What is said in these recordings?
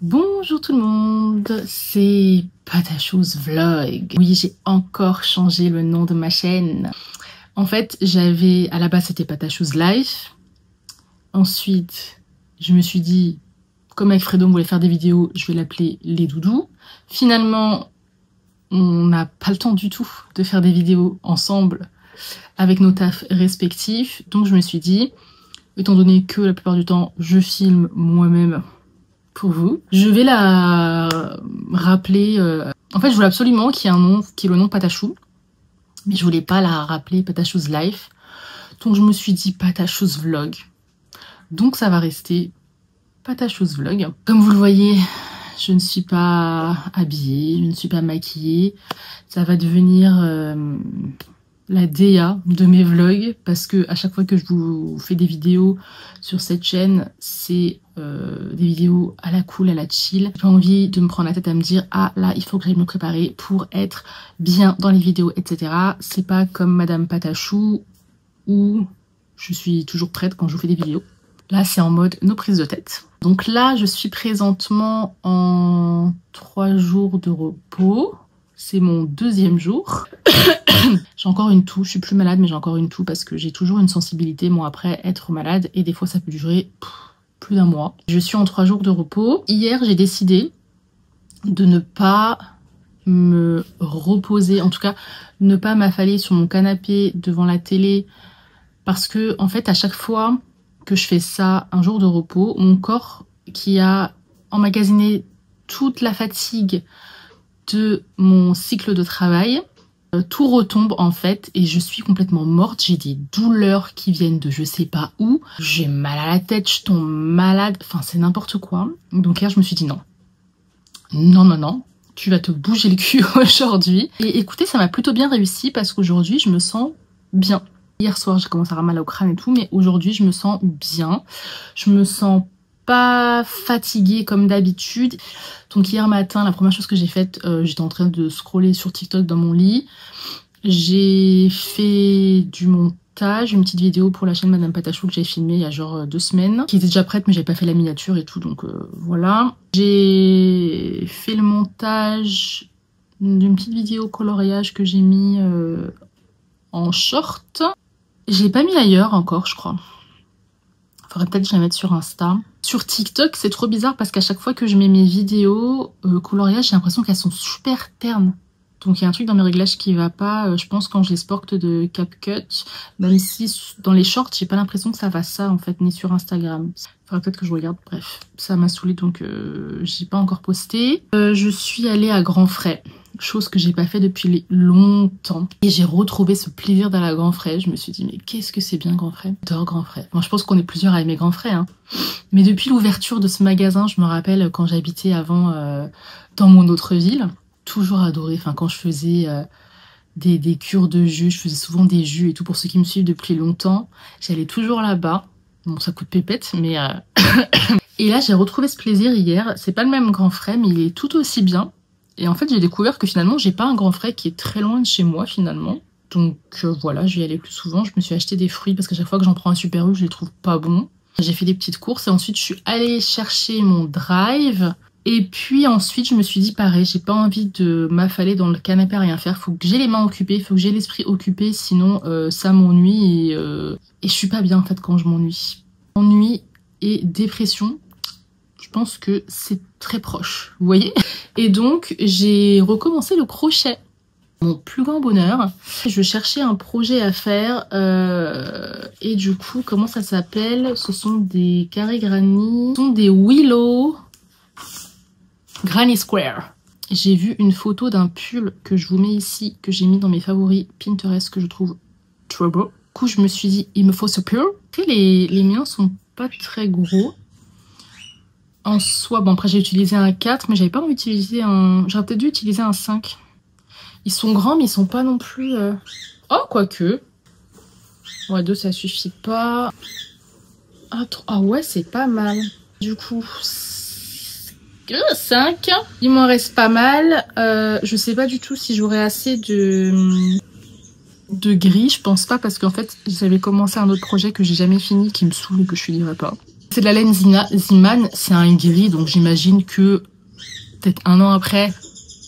Bonjour tout le monde, c'est Patachous Vlog. Oui, j'ai encore changé le nom de ma chaîne. En fait, à la base c'était Patachous Life. Ensuite, je me suis dit, comme avec Fredo on voulait faire des vidéos, je vais l'appeler Les Doudous. Finalement, on n'a pas le temps du tout de faire des vidéos ensemble avec nos tafs respectifs. Donc je me suis dit, étant donné que la plupart du temps, je filme moi-même pour vous, je vais la rappeler. En fait, je voulais absolument qu'il y ait un nom qui est le nom Patachou, mais je voulais pas la rappeler Patachous Life. Donc je me suis dit Patachous Vlog. Donc ça va rester Patachous Vlog. Comme vous le voyez, je ne suis pas habillée, je ne suis pas maquillée. Ça va devenir la DA de mes vlogs, parce que à chaque fois que je vous fais des vidéos sur cette chaîne, c'est des vidéos à la cool, à la chill. J'ai pas envie de me prendre la tête à me dire ah là il faut que j'aille me préparer pour être bien dans les vidéos, etc. C'est pas comme Madame Patachou où je suis toujours prête quand je vous fais des vidéos. Là c'est en mode no prise de tête. Donc là je suis présentement en 3 jours de repos. C'est mon 2e jour. J'ai encore une toux, je suis plus malade mais j'ai encore une toux parce que j'ai toujours une sensibilité, moi, après être malade, et des fois ça peut durer plus d'1 mois. Je suis en 3 jours de repos. Hier j'ai décidé de ne pas me reposer, en tout cas ne pas m'affaler sur mon canapé devant la télé, parce que en fait à chaque fois que je fais ça, un jour de repos, mon corps qui a emmagasiné toute la fatigue de mon cycle de travail, tout retombe en fait et je suis complètement morte. J'ai des douleurs qui viennent de je sais pas où, j'ai mal à la tête, je tombe malade, enfin c'est n'importe quoi. Donc hier je me suis dit non, tu vas te bouger le cul aujourd'hui. Et écoutez, ça m'a plutôt bien réussi parce qu'aujourd'hui je me sens bien. Hier soir j'ai commencé à avoir mal au crâne et tout, mais aujourd'hui je me sens bien, je me sens pas fatiguée comme d'habitude. Donc hier matin, la première chose que j'ai faite, j'étais en train de scroller sur TikTok dans mon lit. J'ai fait du montage, une petite vidéo pour la chaîne Madame Patachou que j'ai filmée il y a genre 2 semaines, qui était déjà prête mais j'avais pas fait la miniature et tout, donc voilà. J'ai fait le montage d'une petite vidéo coloriage que j'ai mis en short. Je l'ai pas mis ailleurs encore, je crois. Faudrait peut-être que je la mette sur Insta. Sur TikTok, c'est trop bizarre parce qu'à chaque fois que je mets mes vidéos coloriage, j'ai l'impression qu'elles sont super ternes. Donc il y a un truc dans mes réglages qui va pas, je pense, quand je les sporte de CapCut. Même si dans les shorts, j'ai pas l'impression que ça va ça en fait, ni sur Instagram. Faudrait peut-être que je regarde, bref. Ça m'a saoulée donc j'ai pas encore posté. Je suis allée à Grand Frais. Chose que j'ai pas fait depuis longtemps. Et j'ai retrouvé ce plaisir d'aller à Grand Frais. Je me suis dit, mais qu'est-ce que c'est bien Grand Frais. J'adore Grand Frais. Moi, je pense qu'on est plusieurs à aimer Grand Frais. Hein. Mais depuis l'ouverture de ce magasin, je me rappelle quand j'habitais avant dans mon autre ville. Toujours adoré. Enfin, quand je faisais des cures de jus, je faisais souvent des jus et tout. Pour ceux qui me suivent depuis longtemps, j'allais toujours là-bas. Bon, ça coûte pépette, mais... Et là, j'ai retrouvé ce plaisir hier. C'est pas le même Grand Frais, mais il est tout aussi bien. Et en fait, j'ai découvert que finalement, j'ai pas un Grand Frais qui est très loin de chez moi, finalement. Donc voilà, je vais y aller plus souvent. Je me suis acheté des fruits parce qu'à chaque fois que j'en prends un Super U, je les trouve pas bons. J'ai fait des petites courses et ensuite, je suis allée chercher mon drive. Et puis ensuite, je me suis dit pareil, j'ai pas envie de m'affaler dans le canapé à rien faire. Faut que j'ai les mains occupées, faut que j'ai l'esprit occupé, sinon ça m'ennuie et je suis pas bien en fait quand je m'ennuie. Ennui et dépression, je pense que c'est très proche, vous voyez. Et donc, j'ai recommencé le crochet. Mon plus grand bonheur. Je cherchais un projet à faire et du coup, comment ça s'appelle? Ce sont des carrés granny. Ce sont des Willow Granny Square. J'ai vu une photo d'un pull que je vous mets ici, que j'ai mis dans mes favoris Pinterest, que je trouve trop beau. Du coup, je me suis dit, il me faut ce pull. Après, les miens sont pas très gros. En soi, bon après j'ai utilisé un 4, mais j'avais pas envie d'utiliser un... J'aurais peut-être dû utiliser un 5. Ils sont grands, mais ils sont pas non plus... Oh, quoique. Ouais, 2, ça suffit pas. Ah ouais, c'est pas mal. Du coup, 5. Il m'en reste pas mal. Je sais pas du tout si j'aurai assez de gris. Je pense pas, parce qu'en fait, j'avais commencé un autre projet que j'ai jamais fini, qui me saoule et que je finirai pas. C'est de la laine Ziman, c'est un gris, donc j'imagine que peut-être 1 an après,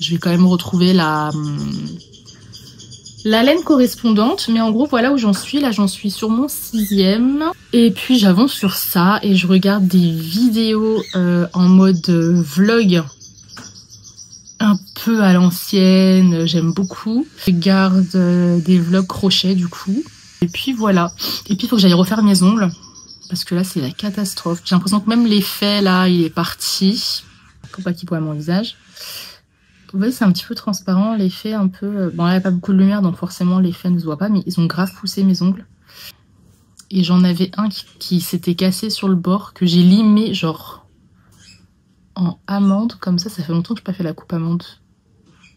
je vais quand même retrouver la laine correspondante. Mais en gros, voilà où j'en suis. Là, j'en suis sur mon 6e. Et puis, j'avance sur ça et je regarde des vidéos en mode vlog. Un peu à l'ancienne, j'aime beaucoup. Je regarde des vlogs crochet du coup. Et puis voilà. Et puis il faut que j'aille refaire mes ongles. Parce que là c'est la catastrophe. J'ai l'impression que même l'effet là il est parti. Faut pas qu'il voit mon visage. Vous voyez c'est un petit peu transparent. L'effet un peu... Bon là il n'y a pas beaucoup de lumière donc forcément l'effet ne se voit pas. Mais ils ont grave poussé mes ongles. Et j'en avais un qui s'était cassé sur le bord. Que j'ai limé genre... en amande, comme ça fait longtemps que je n'ai pas fait la coupe amande.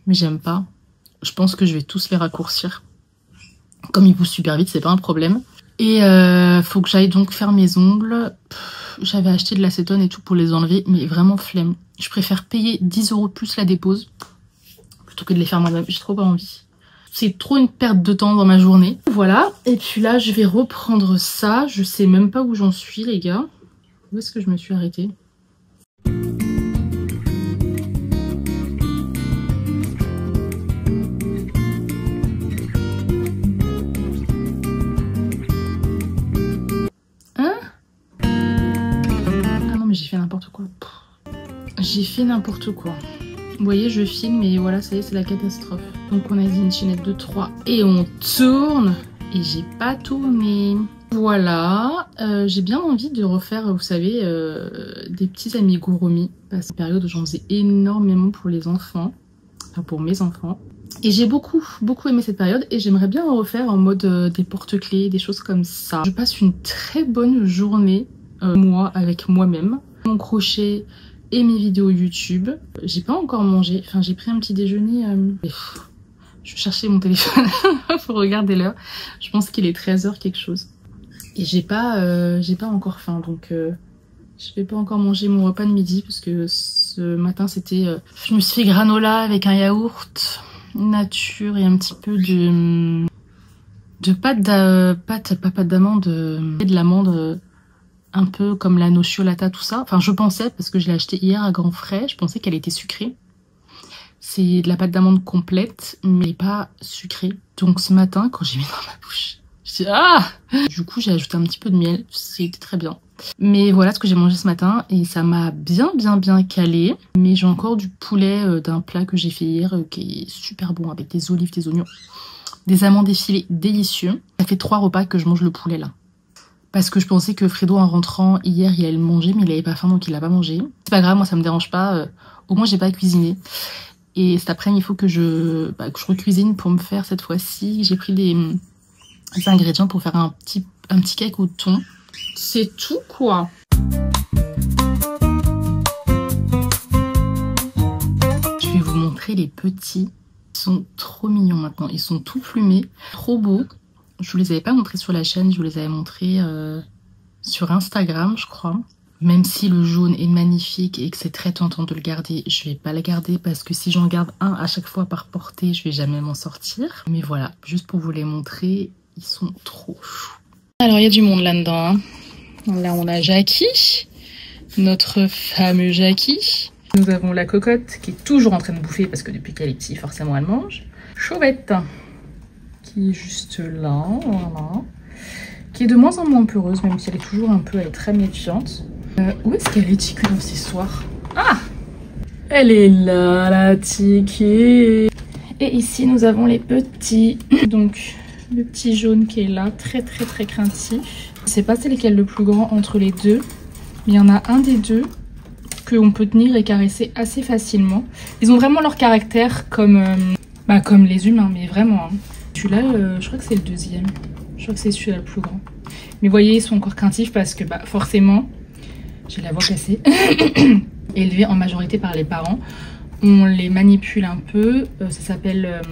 Mais j'aime pas. Je pense que je vais tous les raccourcir. Comme ils poussent super vite, c'est pas un problème. Et faut que j'aille donc faire mes ongles. J'avais acheté de l'acétone et tout pour les enlever, mais vraiment flemme. Je préfère payer 10 € plus la dépose, plutôt que de les faire moi-même. J'ai trop pas envie. C'est trop une perte de temps dans ma journée. Voilà, et puis là je vais reprendre ça. Je sais même pas où j'en suis les gars. Où est-ce que je me suis arrêtée ? J'ai fait n'importe quoi. J'ai fait n'importe quoi. Vous voyez, je filme et voilà, ça y est, c'est la catastrophe. Donc on a dit une chaînette de 3 et on tourne. Et j'ai pas tourné. Voilà, j'ai bien envie de refaire, vous savez, des petits amigurumis. Parce que c'est une période où j'en faisais énormément pour les enfants. Enfin, pour mes enfants. Et j'ai beaucoup aimé cette période. Et j'aimerais bien en refaire en mode des porte-clés, des choses comme ça. Je passe une très bonne journée. Moi avec moi-même, mon crochet et mes vidéos YouTube. J'ai pas encore mangé, enfin j'ai pris un petit déjeuner. Je cherchais mon téléphone pour regarder l'heure. Je pense qu'il est 13 h quelque chose. Et j'ai pas encore faim donc je vais pas encore manger mon repas de midi parce que ce matin c'était. Je me suis fait granola avec un yaourt nature et un petit peu de pâte d'amande et de l'amande. Un peu comme la nocciolata, tout ça. Enfin, je pensais, parce que je l'ai acheté hier à Grand Frais, je pensais qu'elle était sucrée. C'est de la pâte d'amande complète, mais pas sucrée. Donc ce matin, quand j'ai mis dans ma bouche, je dis ah. Du coup, j'ai ajouté un petit peu de miel, c'était très bien. Mais voilà ce que j'ai mangé ce matin, et ça m'a bien calé. Mais j'ai encore du poulet d'un plat que j'ai fait hier, qui est super bon, avec des olives, des oignons, des amandes effilées délicieux. Ça fait 3 repas que je mange le poulet là. Parce que je pensais que Fredo en rentrant hier il allait le manger mais il avait pas faim donc il l'a pas mangé. C'est pas grave, moi ça me dérange pas, au moins j'ai pas cuisiné. Et cet après-midi il faut que je recuisine pour me faire cette fois-ci. J'ai pris des ingrédients pour faire un petit cake au thon. C'est tout quoi. Je vais vous montrer les petits. Ils sont trop mignons maintenant, ils sont tout plumés, trop beaux. Je vous les avais pas montrés sur la chaîne, je vous les avais montrés sur Instagram, je crois. Même si le jaune est magnifique et que c'est très tentant de le garder, je vais pas le garder parce que si j'en garde un à chaque fois par portée, je vais jamais m'en sortir. Mais voilà, juste pour vous les montrer, ils sont trop choux. Alors il y a du monde là-dedans. Hein. Là on a Jackie, notre fameux Jackie. Nous avons la cocotte qui est toujours en train de bouffer parce que depuis qu'elle est petite, forcément elle mange. Chauvette. Qui est juste là, voilà. Qui est de moins en moins peureuse, même si elle est toujours un peu, elle est très méfiante. Où est-ce qu'elle est Tiki dans ces soirs? Ah! Elle est là, la Tiki. Et ici, nous avons les petits. Donc, le petit jaune qui est là, très craintif. Je sais pas c'est lequel le plus grand entre les deux. Mais il y en a un des deux qu'on peut tenir et caresser assez facilement. Ils ont vraiment leur caractère comme les humains, mais vraiment. Hein. Celui-là, je crois que c'est le deuxième. Je crois que c'est celui-là le plus grand. Mais vous voyez, ils sont encore craintifs parce que forcément, j'ai la voix cassée, élevés en majorité par les parents. On les manipule un peu. Ça s'appelle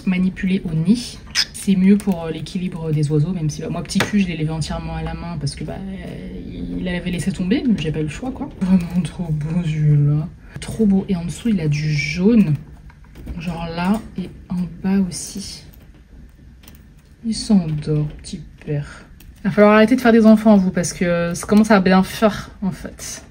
manipuler au nid. C'est mieux pour l'équilibre des oiseaux, même si moi, petit cul, je l'ai levé entièrement à la main parce que il avait laissé tomber, mais j'ai pas eu le choix, quoi. Vraiment trop beau celui-là. Trop beau. Et en dessous, il a du jaune. Genre là et en bas aussi. Il s'endort, petit père. va falloir arrêter de faire des enfants, vous, parce que ça commence à bien faire, en fait.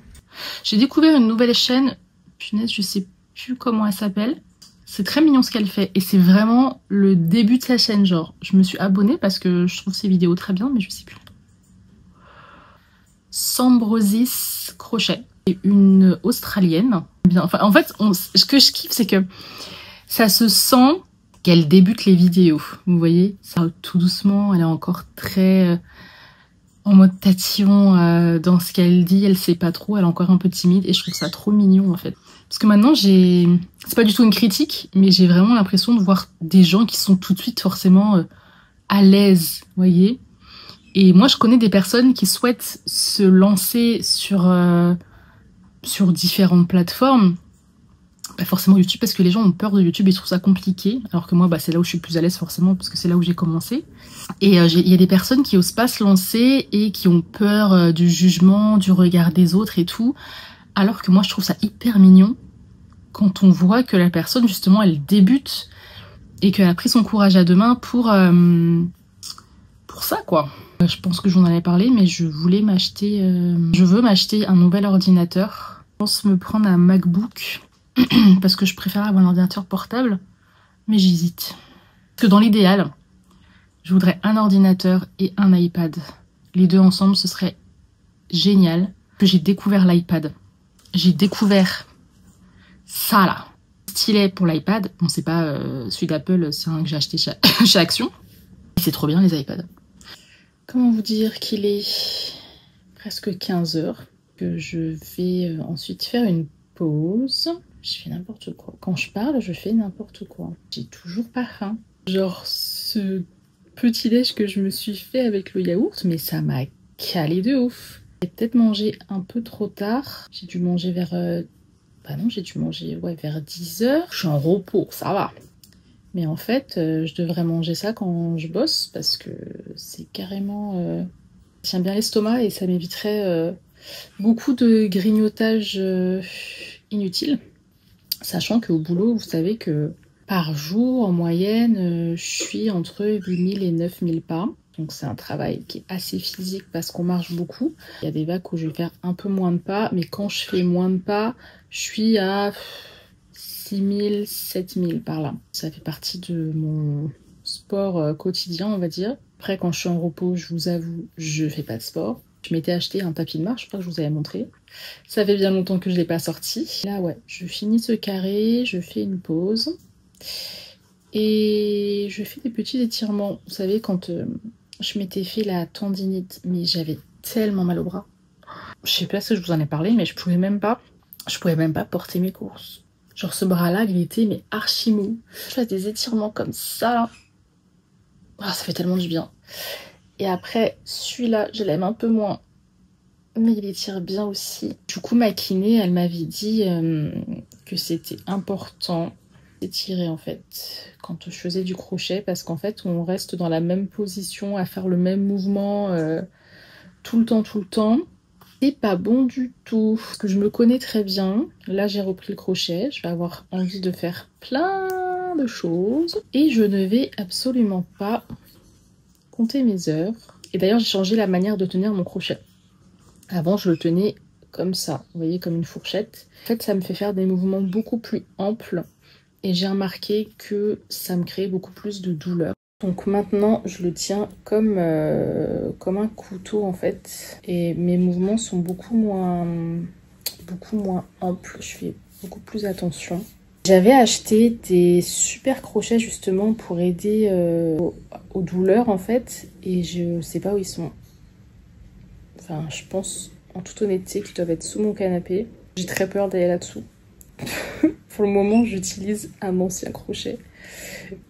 J'ai découvert une nouvelle chaîne. Punaise, je sais plus comment elle s'appelle. C'est très mignon ce qu'elle fait. Et c'est vraiment le début de sa chaîne, genre. Je me suis abonnée parce que je trouve ses vidéos très bien, mais je sais plus. Sambrosis Crochet. C'est une Australienne. Bien. Enfin, en fait, ce que je kiffe, c'est que ça se sent qu'elle débute les vidéos. Vous voyez, ça tout doucement. Elle est encore très en mode tatillon dans ce qu'elle dit. Elle sait pas trop. Elle est encore un peu timide. Et je trouve ça trop mignon, en fait. Parce que maintenant, c'est pas du tout une critique, mais j'ai vraiment l'impression de voir des gens qui sont tout de suite forcément à l'aise, vous voyez. Et moi, je connais des personnes qui souhaitent se lancer sur différentes plateformes. Pas forcément YouTube, parce que les gens ont peur de YouTube et trouvent ça compliqué. Alors que moi, c'est là où je suis plus à l'aise forcément, parce que c'est là où j'ai commencé. Et il y a des personnes qui osent pas se lancer et qui ont peur du jugement, du regard des autres et tout. Alors que moi, je trouve ça hyper mignon quand on voit que la personne, justement, elle débute et qu'elle a pris son courage à deux mains pour ça, quoi. Je pense que j'en avais parlé, mais je voulais m'acheter... je veux m'acheter un nouvel ordinateur. Je pense me prendre un MacBook, parce que je préfère avoir un ordinateur portable, mais j'hésite. Parce que dans l'idéal, je voudrais un ordinateur et un iPad. Les deux ensemble, ce serait génial. Que j'ai découvert l'iPad. J'ai découvert ça, là. Stylet pour l'iPad. Bon, c'est pas celui d'Apple, c'est un que j'ai acheté chez Action. C'est trop bien, les iPads. Comment vous dire qu'il est presque 15 h, que je vais ensuite faire une pause. Je fais n'importe quoi. Quand je parle, je fais n'importe quoi. J'ai toujours pas faim. Genre ce petit déj que je me suis fait avec le yaourt, mais ça m'a calé de ouf. J'ai peut-être mangé un peu trop tard. J'ai dû manger vers... non, j'ai dû manger vers 10 h. Je suis en repos, ça va. Mais en fait, je devrais manger ça quand je bosse parce que c'est carrément... ça tient bien l'estomac et ça m'éviterait beaucoup de grignotage inutile. Sachant qu'au boulot, vous savez que par jour, en moyenne, je suis entre 8000 et 9000 pas. Donc c'est un travail qui est assez physique parce qu'on marche beaucoup. Il y a des vagues où je vais faire un peu moins de pas, mais quand je fais moins de pas, je suis à 6000, 7000 par là. Ça fait partie de mon sport quotidien, on va dire. Après, quand je suis en repos, je vous avoue, je fais pas de sport. Je m'étais acheté un tapis de marche, je crois que je vous avais montré. Ça fait bien longtemps que je l'ai pas sorti. Là, ouais, je finis ce carré, je fais une pause. Et je fais des petits étirements. Vous savez, quand je m'étais fait la tendinite, mais j'avais tellement mal au bras. Je sais pas si je vous en ai parlé, mais je pouvais même pas porter mes courses. Genre ce bras-là, il était mais archi mou. Je fais des étirements comme ça. Ah, ça fait tellement du bien. Et après, celui-là, je l'aime un peu moins. Mais il étire bien aussi. Du coup, ma kiné, elle m'avait dit que c'était important d'étirer en fait quand je faisais du crochet. Parce qu'en fait, on reste dans la même position, à faire le même mouvement tout le temps. C'est pas bon du tout. Parce que je me connais très bien. Là, j'ai repris le crochet. Je vais avoir envie de faire plein de choses. Et je ne vais absolument pas compter mes heures. Et d'ailleurs, j'ai changé la manière de tenir mon crochet. Avant, je le tenais comme ça. Vous voyez, comme une fourchette. En fait, ça me fait faire des mouvements beaucoup plus amples. Et j'ai remarqué que ça me crée beaucoup plus de douleur. Donc maintenant, je le tiens comme un couteau en fait. Et mes mouvements sont beaucoup moins amples. Je fais beaucoup plus attention. J'avais acheté des super crochets justement pour aider aux douleurs en fait. Et je sais pas où ils sont. Enfin, je pense en toute honnêteté qu'ils doivent être sous mon canapé. J'ai très peur d'aller là-dessous. Pour le moment, j'utilise un ancien crochet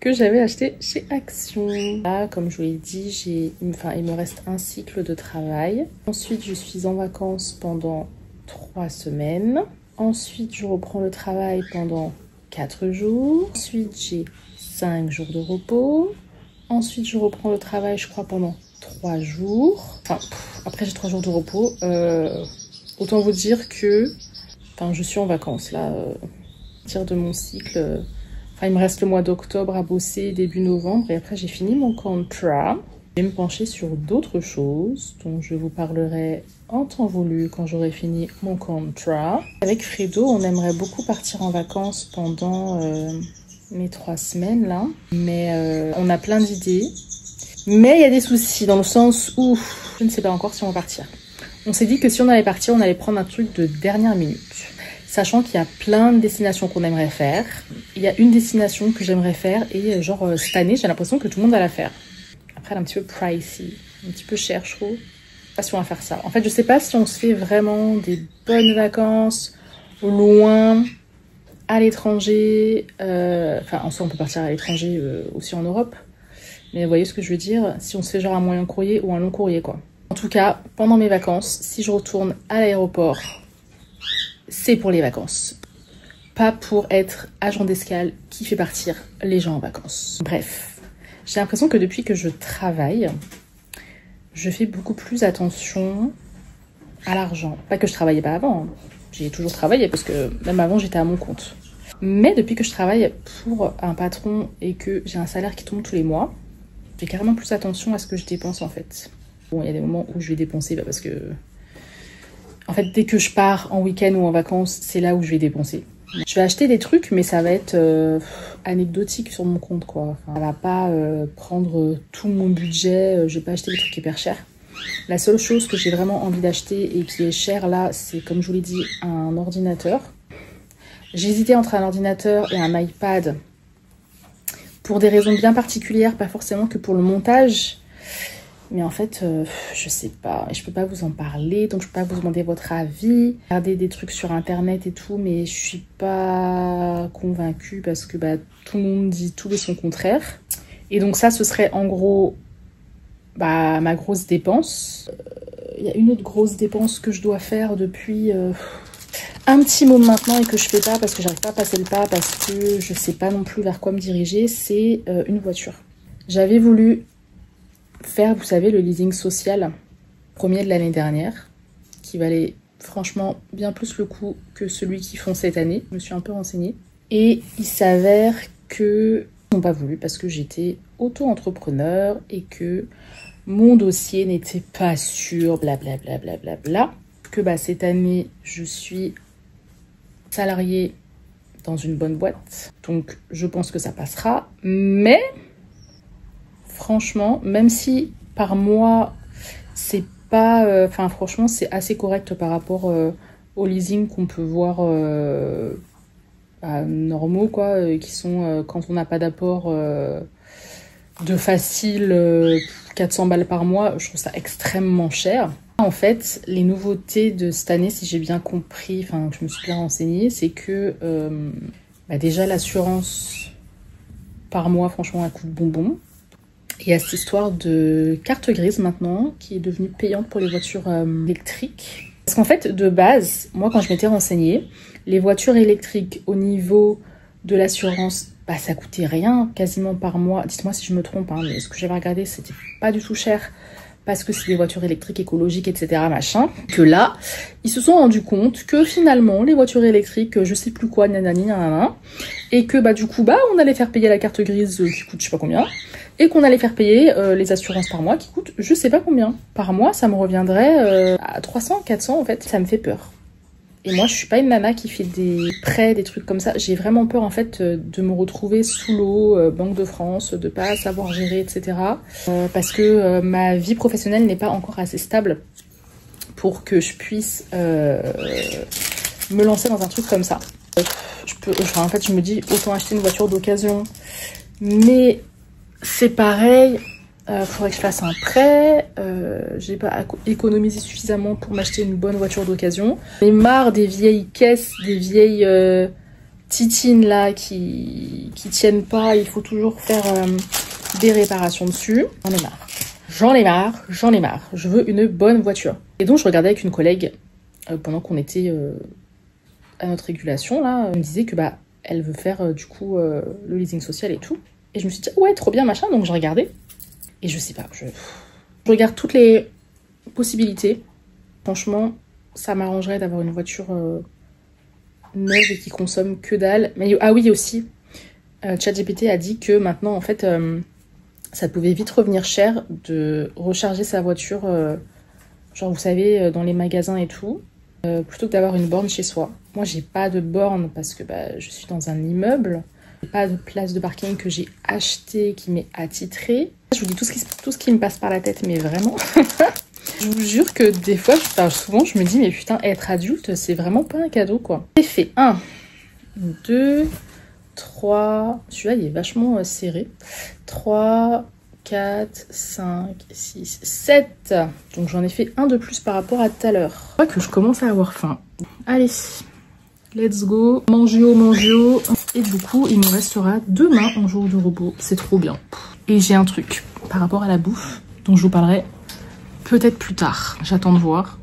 que j'avais acheté chez Action. Là, comme je vous l'ai dit, il me reste un cycle de travail. Ensuite, je suis en vacances pendant 3 semaines. Ensuite, je reprends le travail pendant 4 jours. Ensuite, j'ai 5 jours de repos. Ensuite, je reprends le travail, je crois, pendant 3 jours. Enfin, après, j'ai 3 jours de repos. Autant vous dire que je suis en vacances, là. À partir de mon cycle... il me reste le mois d'octobre à bosser, début novembre. Et après, j'ai fini mon contrat. Je vais me pencher sur d'autres choses dont je vous parlerai en temps voulu quand j'aurai fini mon contrat. Avec Fredo, on aimerait beaucoup partir en vacances pendant mes 3 semaines là. Mais on a plein d'idées. Mais il y a des soucis dans le sens où je ne sais pas encore si on va partir. On s'est dit que si on allait partir, on allait prendre un truc de dernière minute. Sachant qu'il y a plein de destinations qu'on aimerait faire. Il y a une destination que j'aimerais faire et genre cette année, j'ai l'impression que tout le monde va la faire. Après, elle est un petit peu pricey, un petit peu cher, je trouve. Je sais pas si on va faire ça. En fait, je sais pas si on se fait vraiment des bonnes vacances, loin, à l'étranger. Enfin, en soi, on peut partir à l'étranger aussi en Europe. Mais vous voyez ce que je veux dire? Si on se fait genre un moyen courrier ou un long courrier, quoi. En tout cas, pendant mes vacances, si je retourne à l'aéroport, c'est pour les vacances. Pas pour être agent d'escale qui fait partir les gens en vacances. Bref. J'ai l'impression que depuis que je travaille, je fais beaucoup plus attention à l'argent. Pas que je travaillais pas avant, hein. J'ai toujours travaillé parce que même avant j'étais à mon compte. Mais depuis que je travaille pour un patron et que j'ai un salaire qui tombe tous les mois, j'ai carrément plus attention à ce que je dépense en fait. Bon, il y a des moments où je vais dépenser parce que... En fait, dès que je pars en week-end ou en vacances, c'est là où je vais dépenser. Je vais acheter des trucs, mais ça va être anecdotique sur mon compte, quoi. Enfin, ça va pas prendre tout mon budget. Je vais pas acheter des trucs hyper chers. La seule chose que j'ai vraiment envie d'acheter et qui est chère là, c'est, comme je vous l'ai dit, un ordinateur. J'hésitais entre un ordinateur et un iPad pour des raisons bien particulières, pas forcément que pour le montage. Mais en fait, je sais pas, et je peux pas vous en parler, donc je peux pas vous demander votre avis. Regardez des trucs sur internet et tout, mais je suis pas convaincue parce que bah, tout le monde dit tout et son contraire. Et donc ça, ce serait en gros bah, ma grosse dépense. Il y a une autre grosse dépense que je dois faire depuis un petit moment maintenant et que je fais pas parce que j'arrive pas à passer le pas, parce que je sais pas non plus vers quoi me diriger, c'est une voiture. J'avais voulu faire, vous savez, le leasing social premier de l'année dernière, qui valait franchement bien plus le coup que celui qu'ils font cette année. Je me suis un peu renseignée. Et il s'avère que ils n'ont pas voulu parce que j'étais auto-entrepreneur et que mon dossier n'était pas sûr, blablabla. Bla, bla, bla, bla. Que bah, cette année, je suis salariée dans une bonne boîte. Donc, je pense que ça passera. Mais... franchement, même si par mois, c'est pas... Enfin, franchement, c'est assez correct par rapport au leasing qu'on peut voir normaux, quoi, qui sont, quand on n'a pas d'apport de facile 400 balles par mois, je trouve ça extrêmement cher. En fait, les nouveautés de cette année, si j'ai bien compris, enfin, je me suis bien renseignée, c'est que bah déjà, l'assurance par mois, franchement, un coup de bonbon. Il y a cette histoire de carte grise maintenant qui est devenue payante pour les voitures électriques. Parce qu'en fait, de base, moi quand je m'étais renseignée, les voitures électriques au niveau de l'assurance, bah, ça coûtait rien quasiment par mois. Dites-moi si je me trompe, hein, mais ce que j'avais regardé, c'était pas du tout cher parce que c'est des voitures électriques écologiques, etc. machin. Que là, ils se sont rendus compte que finalement, les voitures électriques, je sais plus quoi, nanani, nanana, et que bah du coup, bah on allait faire payer la carte grise qui coûte je sais pas combien, et qu'on allait faire payer les assurances par mois qui coûtent je sais pas combien. Par mois, ça me reviendrait à 300, 400 en fait. Ça me fait peur. Et moi, je suis pas une nana qui fait des prêts, des trucs comme ça. J'ai vraiment peur, en fait, de me retrouver sous l'eau, Banque de France, de pas savoir gérer, etc. Parce que ma vie professionnelle n'est pas encore assez stable pour que je puisse me lancer dans un truc comme ça. En fait, je me dis, autant acheter une voiture d'occasion. Mais c'est pareil... faudrait que je fasse un prêt, j'ai pas économisé suffisamment pour m'acheter une bonne voiture d'occasion. J'en ai marre des vieilles caisses, des vieilles titines là qui tiennent pas, il faut toujours faire des réparations dessus. J'en ai marre. J'en ai marre, j'en ai marre. Je veux une bonne voiture. Et donc je regardais avec une collègue pendant qu'on était à notre régulation là, elle me disait que bah elle veut faire du coup le leasing social et tout. Et je me suis dit ouais trop bien machin, donc je regardais. Et je sais pas, je regarde toutes les possibilités. Franchement, ça m'arrangerait d'avoir une voiture neuve et qui consomme que dalle. Mais ah oui aussi, ChatGPT a dit que maintenant en fait ça pouvait vite revenir cher de recharger sa voiture, genre vous savez, dans les magasins et tout, plutôt que d'avoir une borne chez soi. Moi, j'ai pas de borne parce que je suis dans un immeuble. Pas de place de parking que j'ai acheté, qui m'est attitré. Je vous dis tout ce qui me passe par la tête, mais vraiment. Je vous jure que des fois, souvent, je me dis, mais putain, être adulte, c'est vraiment pas un cadeau, quoi. J'ai fait 1, 2, 3... Celui-là, il est vachement serré. 3, 4, 5, 6, 7. Donc, j'en ai fait un de plus par rapport à tout à l'heure. Je crois que je commence à avoir faim. Allez, let's go. Mangio. Et du coup, il me restera demain en jour de repos. C'est trop bien. Et j'ai un truc par rapport à la bouffe dont je vous parlerai peut-être plus tard. J'attends de voir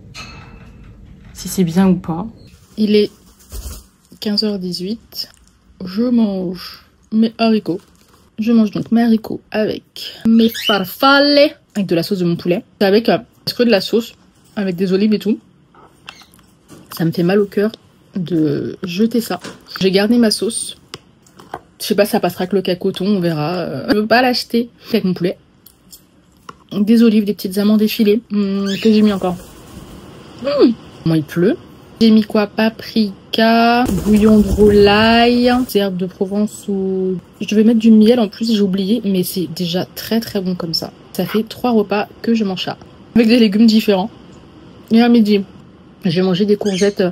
si c'est bien ou pas. Il est 15h18. Je mange mes haricots. Je mange donc mes haricots avec mes farfalle, avec de la sauce de mon poulet. Avec que de la sauce, avec des olives et tout. Ça me fait mal au cœur de jeter ça. J'ai gardé ma sauce. Je sais pas, ça passera avec le cacoton, on verra. Je veux pas l'acheter avec mon poulet. Des olives, des petites amandes effilées. Que j'ai mis encore. Moi, il pleut. J'ai mis quoi? Paprika, bouillon de volaille, des herbes de Provence ou... Je vais mettre du miel en plus, j'ai oublié, mais c'est déjà très très bon comme ça. Ça fait 3 repas que je mange ça. Avec des légumes différents. Et à midi, j'ai mangé des courgettes,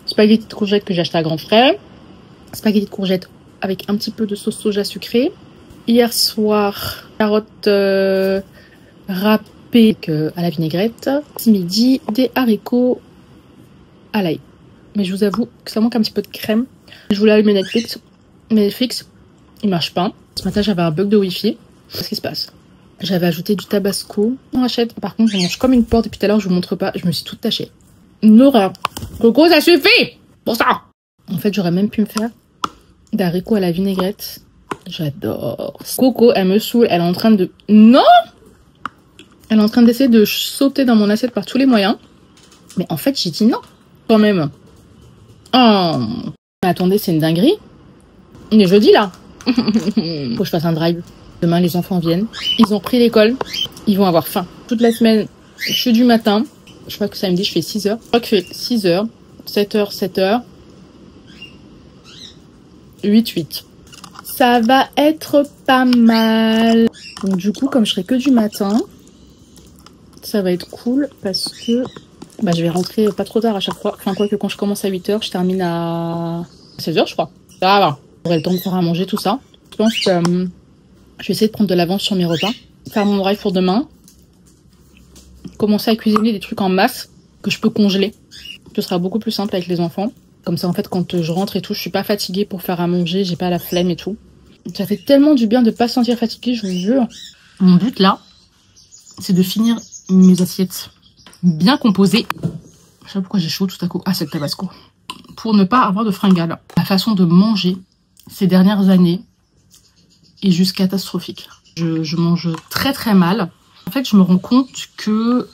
spaghettis de courgettes que j'ai acheté à Grand Frais. Spaghettis de courgettes avec un petit peu de sauce soja sucrée. Hier soir, carottes râpées à la vinaigrette. Ce midi, des haricots à l'ail. Mais je vous avoue que ça manque un petit peu de crème. Je voulais allumer Netflix. Mais Netflix, il marche pas. Ce matin, j'avais un bug de Wi-Fi. Qu'est-ce qui se passe? J'avais ajouté du tabasco. On achète. Par contre, je mange comme une porte depuis tout à l'heure. Je vous montre pas. Je me suis toute tachée. Une horreur. Coco, ça suffit! Bon ça! En fait, j'aurais même pu me faire des haricots à la vinaigrette. J'adore. Coco, elle me saoule. Elle est en train de... Non! Elle est en train d'essayer de sauter dans mon assiette par tous les moyens. Mais en fait, j'ai dit non. Quand même. Oh. Mais attendez, c'est une dinguerie. On est jeudi, là. Faut que je fasse un drive. Demain, les enfants viennent. Ils ont pris l'école. Ils vont avoir faim. Toute la semaine, je suis du matin. Je crois que samedi, je fais 6 heures. Je crois que je fais 6 heures. 7 heures, 7 heures. 8. Ça va être pas mal. Donc du coup, comme je serai que du matin, ça va être cool parce que je vais rentrer pas trop tard à chaque fois. Enfin, quoi que quand je commence à 8 heures, je termine à 16 heures, je crois. Ça va. J'aurai le temps de faire à manger, tout ça. Je pense que je vais essayer de prendre de l'avance sur mes repas. Faire mon drive pour demain. Commencer à cuisiner des trucs en masse que je peux congeler. Ce sera beaucoup plus simple avec les enfants. Comme ça, en fait, quand je rentre et tout, je suis pas fatiguée pour faire à manger, j'ai pas la flemme et tout. Ça fait tellement du bien de pas se sentir fatiguée, je vous jure. Mon but, là, c'est de finir mes assiettes bien composées. Je sais pas pourquoi j'ai chaud tout à coup. Ah, c'est le tabasco. Pour ne pas avoir de fringales. La façon de manger ces dernières années est juste catastrophique. Je mange très très mal. En fait, je me rends compte que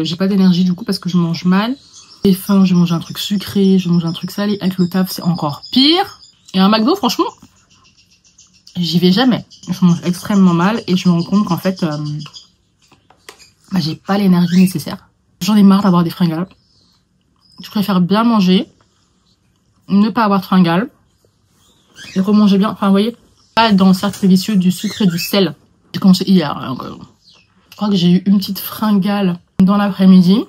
j'ai pas d'énergie du coup parce que je mange mal. J'ai faim, je mange un truc sucré, je mange un truc salé. Avec le taf, c'est encore pire. Et un McDo, franchement, j'y vais jamais. Je mange extrêmement mal et je me rends compte qu'en fait, j'ai pas l'énergie nécessaire. J'en ai marre d'avoir des fringales. Je préfère bien manger, ne pas avoir de fringales et remanger bien. Enfin, vous voyez, pas être dans le cercle vicieux du sucre et du sel. J'ai commencé hier. Je crois que j'ai eu une petite fringale dans l'après-midi.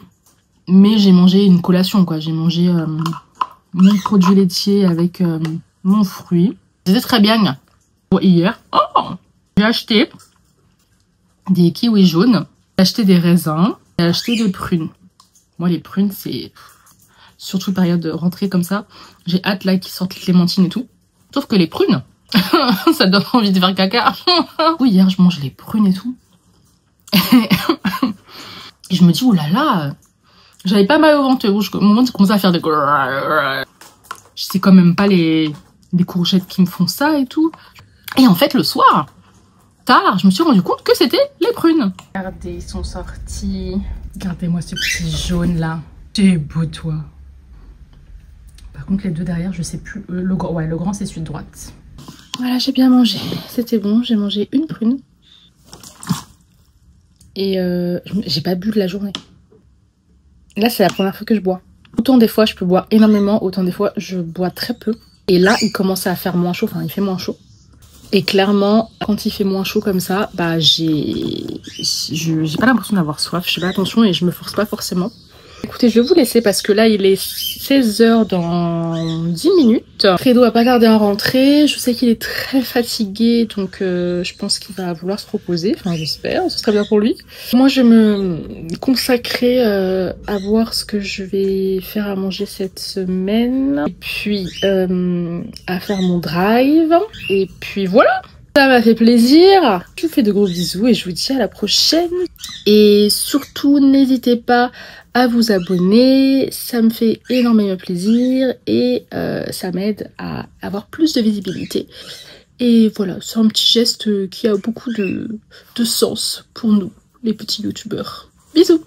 Mais j'ai mangé une collation, quoi. J'ai mangé mon produit laitier avec mon fruit. C'était très bien. Hier, j'ai acheté des kiwis jaunes. J'ai acheté des raisins. J'ai acheté des prunes. Moi, les prunes, c'est... Surtout période de rentrée comme ça. J'ai hâte, là, qu'ils sortent les clémentines et tout. Sauf que les prunes, ça donne envie de faire caca. Oui, hier, je mange les prunes et tout. Et je me dis, oulala, j'avais pas mal au ventre rouge. Au moment où j'ai commencé à faire des... Je sais quand même pas les courgettes qui me font ça et tout. Et en fait, le soir, tard, je me suis rendu compte que c'était les prunes. Regardez, ils sont sortis. Regardez-moi ce petit jaune là. T'es beau, toi. Par contre, les deux derrière, je sais plus. Le grand, c'est celui de droite. Voilà, j'ai bien mangé. C'était bon. J'ai mangé une prune. et j'ai pas bu de la journée. Là, c'est la première fois que je bois. Autant des fois, je peux boire énormément, autant des fois, je bois très peu. Et là, il commence à faire moins chaud, enfin, il fait moins chaud. Et clairement, quand il fait moins chaud comme ça, bah j'ai pas l'impression d'avoir soif. Je fais pas attention et je me force pas forcément. Écoutez, je vais vous laisser parce que là, il est 16 h dans 10 minutes. Fredo va pas tarder à rentrer. Je sais qu'il est très fatigué, donc je pense qu'il va vouloir se reposer. Enfin, j'espère, ce serait bien pour lui. Moi, je vais me consacrer à voir ce que je vais faire à manger cette semaine. Et puis, à faire mon drive. Et puis, voilà. Ça m'a fait plaisir. Je vous fais de gros bisous et je vous dis à la prochaine. Et surtout, n'hésitez pas à vous abonner, ça me fait énormément plaisir et ça m'aide à avoir plus de visibilité. Et voilà, c'est un petit geste qui a beaucoup de sens pour nous, les petits youtubeurs. Bisous!